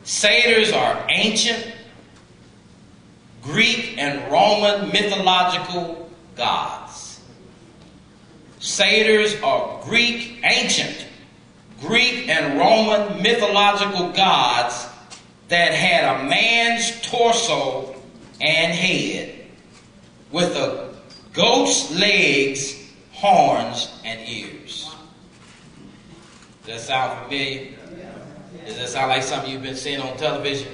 Satyrs are ancient Greek and Roman mythological gods. Satyrs are ancient Greek and Roman mythological gods that had a man's torso and head with a goat's legs, horns, and ears. Does that sound familiar? Does that sound like something you've been seeing on television?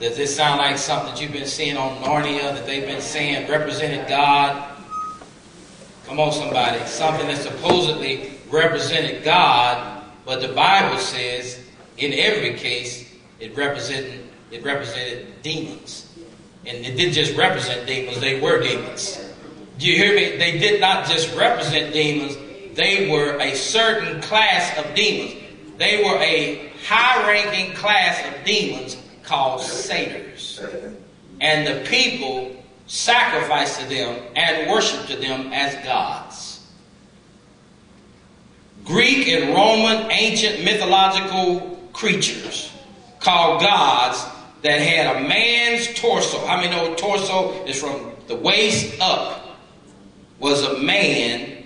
Does this sound like something that you've been seeing on Narnia, that they've been saying represented God? Come on, somebody. Something that supposedly represented God, but the Bible says in every case it represented demons. And it didn't just represent demons, they were demons. Do you hear me? They did not just represent demons, they were a certain class of demons. They were a high-ranking class of demons called satyrs. And the people sacrificed to them and worshiped to them as gods. Greek and Roman ancient mythological creatures called gods that had a man's torso. How many know torso is from the waist up? Was a man.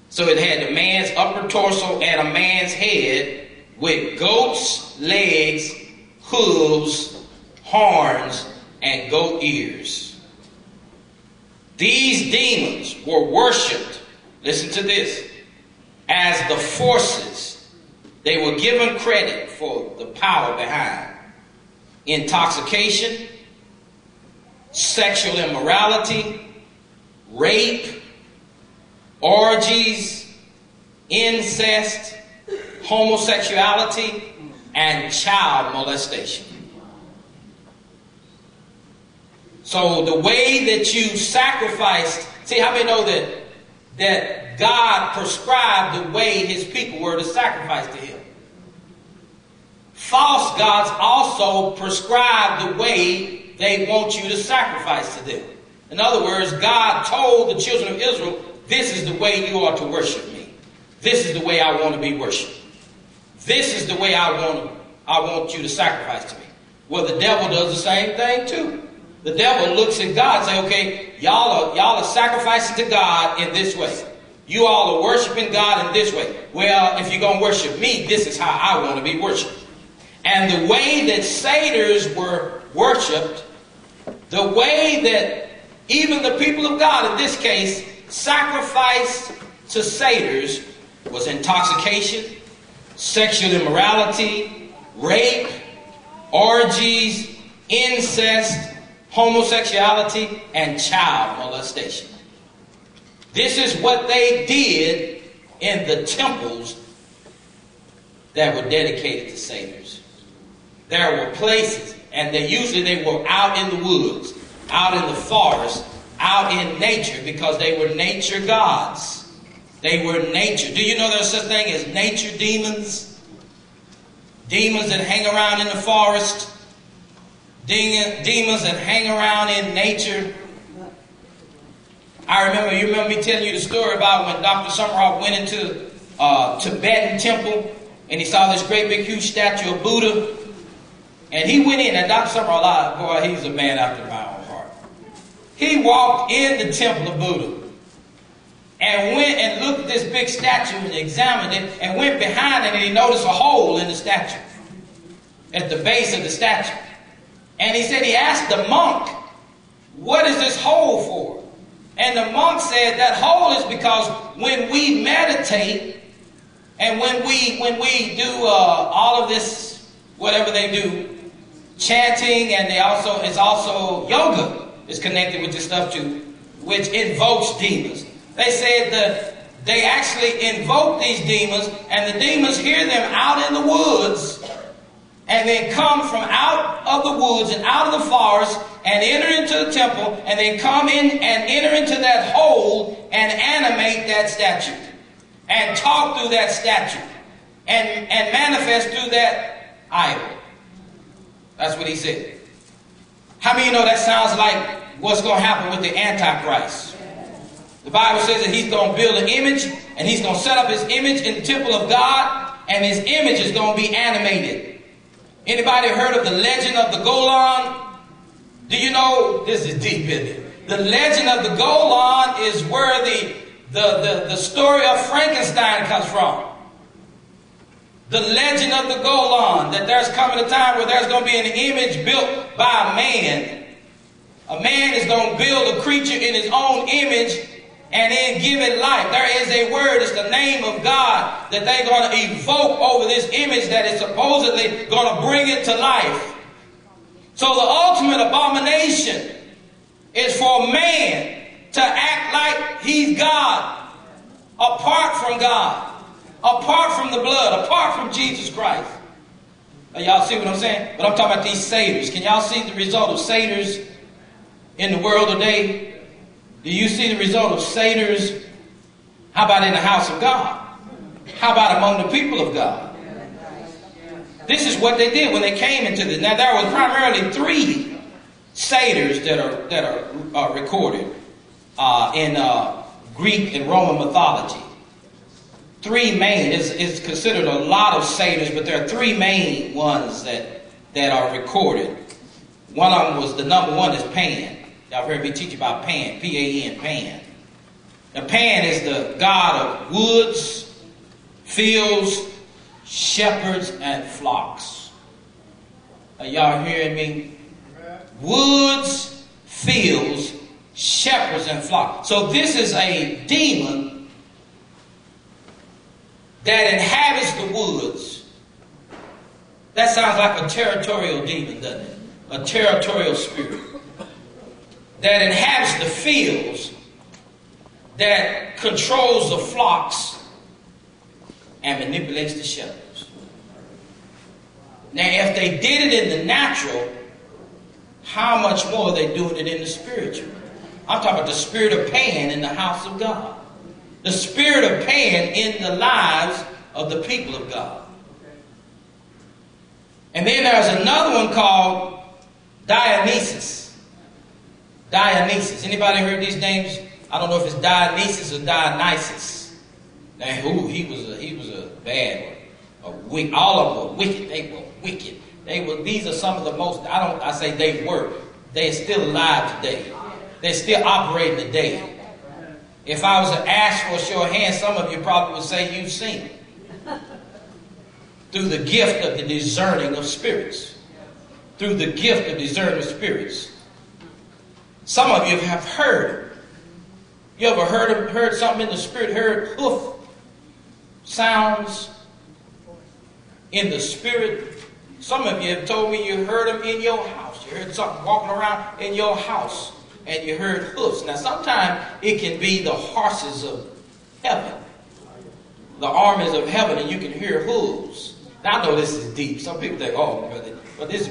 So it had the man's upper torso and a man's head with goat's legs, hooves, horns, and goat ears. These demons were worshipped, listen to this, as the forces. They were given credit for the power behind intoxication, sexual immorality, rape, orgies, incest, homosexuality, and child molestation. So the way that you sacrificed, see, how many know that God prescribed the way his people were to sacrifice to him? False gods also prescribe the way they want you to sacrifice to them. In other words, God told the children of Israel, this is the way you are to worship me. This is the way I want to be worshipped. This is the way I want you to sacrifice to me. Well, the devil does the same thing too. The devil looks at God and says, okay, y'all are sacrificing to God in this way. You all are worshiping God in this way. Well, if you're going to worship me, this is how I want to be worshipped. And the way that satyrs were worshipped, the way that even the people of God in this case sacrificed to satyrs was intoxication, sexual immorality, rape, orgies, incest, homosexuality, and child molestation. This is what they did in the temples that were dedicated to satyrs. There were places, and they were out in the woods, out in the forest, out in nature, because they were nature gods. They were nature. Do you know there's such thing as nature demons? Demons that hang around in the forest. Demons that hang around in nature. You remember me telling you the story about when Dr. Summerall went into a Tibetan temple and he saw this great big huge statue of Buddha. And he went in, and Dr. Summerall, boy, he's a man after my own heart. He walked in the temple of Buddha and went and looked at this big statue and examined it and went behind it, and he noticed a hole in the statue at the base of the statue. And he said, he asked the monk, what is this hole for? And the monk said, that hole is because when we meditate and when we do all of this, whatever they do, chanting, and it's also yoga is connected with this stuff too, which invokes demons. They said that they actually invoke these demons, and the demons hear them out in the woods, and then come from out of the woods and out of the forest and enter into the temple, and then come in and enter into that hole and animate that statue and talk through that statue and manifest through that idol. That's what he said. How many of you know that sounds like what's going to happen with the Antichrist? The Bible says that he's going to build an image, and he's going to set up his image in the temple of God, and his image is going to be animated. Anybody heard of the legend of the Golan? Do you know, this is deep, isn't it? The legend of the Golan is where the story of Frankenstein comes from. The legend of the Golan, that there's coming a time where there's going to be an image built by a man. A man is going to build a creature in his own image and then give it life. There is a word, it's the name of God, that they're going to evoke over this image that is supposedly going to bring it to life. So the ultimate abomination is for man to act like he's God, apart from God, apart from the blood, apart from Jesus Christ. Now, y'all see what I'm saying? But I'm talking about these satyrs. Can y'all see the result of satyrs in the world today? Do you see the result of satyrs? How about in the house of God? How about among the people of God? This is what they did when they came into this. Now there was primarily 3 satyrs that are recorded in Greek and Roman mythology. 3 main. It's considered a lot of satyrs, but there are 3 main ones that are recorded. One of them was, the number 1 is Pan. Y'all heard me teach about Pan, P-A-N, Pan. Now Pan is the god of woods, fields, shepherds, and flocks. Are y'all hearing me? Woods, fields, shepherds, and flocks. So this is a demon that inhabits the woods. That sounds like a territorial demon, doesn't it? A territorial spirit that inhabits the fields, that controls the flocks, and manipulates the shepherds. Now, if they did it in the natural, how much more are they doing it in the spiritual? I'm talking about the spirit of Pan in the house of God. The spirit of Pan in the lives of the people of God. And then there's another one called Dionysus. Dionysus. Anybody heard these names? I don't know if it's Dionysus or Dionysus. Now, he was a bad one. All of them were wicked. They were wicked. These are some of the most, I say they were. They're still alive today. They're still operating today. If I was to ask for a show of hands, some of you probably would say you've seen it. Through the gift of the discerning of spirits. Through the gift of discerning of spirits. Some of you have heard. You ever heard something in the spirit? Heard hoof sounds in the spirit? Some of you have told me you heard them in your house. You heard something walking around in your house and you heard hoofs. Now sometimes it can be the horses of heaven. The armies of heaven, and you can hear hooves. Now I know this is deep. Some people think, oh, but this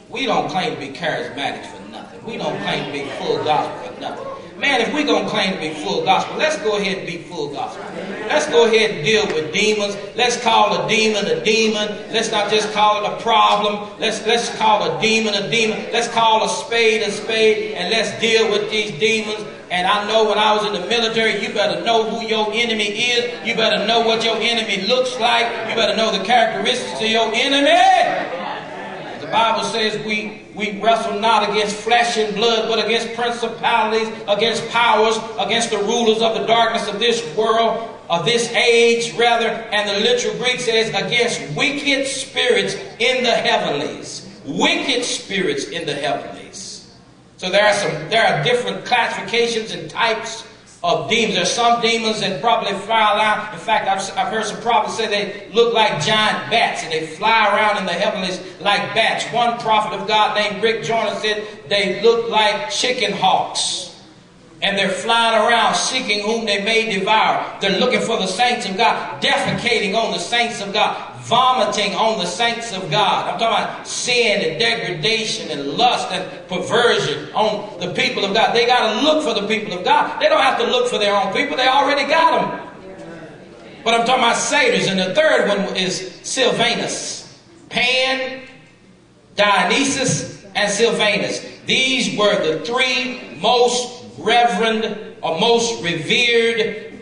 we don't claim to be charismatics for nothing. We don't claim to be full gospel for nothing. Man, if we're going to claim to be full gospel, let's go ahead and be full gospel. Let's go ahead and deal with demons. Let's call a demon a demon. Let's not just call it a problem. Let's call a demon a demon. Let's call a spade, and let's deal with these demons. And I know when I was in the military, you better know who your enemy is. You better know what your enemy looks like. You better know the characteristics of your enemy. The Bible says we wrestle not against flesh and blood, but against principalities, against powers, against the rulers of the darkness of this world, of this age rather. And the literal Greek says against wicked spirits in the heavenlies. Wicked spirits in the heavenlies. So there are different classifications and types of demons. There are some demons that probably fly around. In fact, I've heard some prophets say they look like giant bats, and they fly around in the heavens like bats. One prophet of God named Rick Joyner said they look like chicken hawks, and they're flying around seeking whom they may devour. They're looking for the saints of God, defecating on the saints of God, vomiting on the saints of God. I'm talking about sin and degradation and lust and perversion on the people of God. They got to look for the people of God. They don't have to look for their own people. They already got them. But I'm talking about satyrs. And the third one is Sylvanus. Pan, Dionysus, and Sylvanus. These were the 3 most reverend or most revered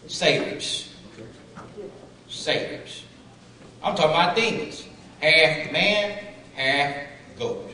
satyrs. Satyrs. I'm talking about demons. half man, half goat.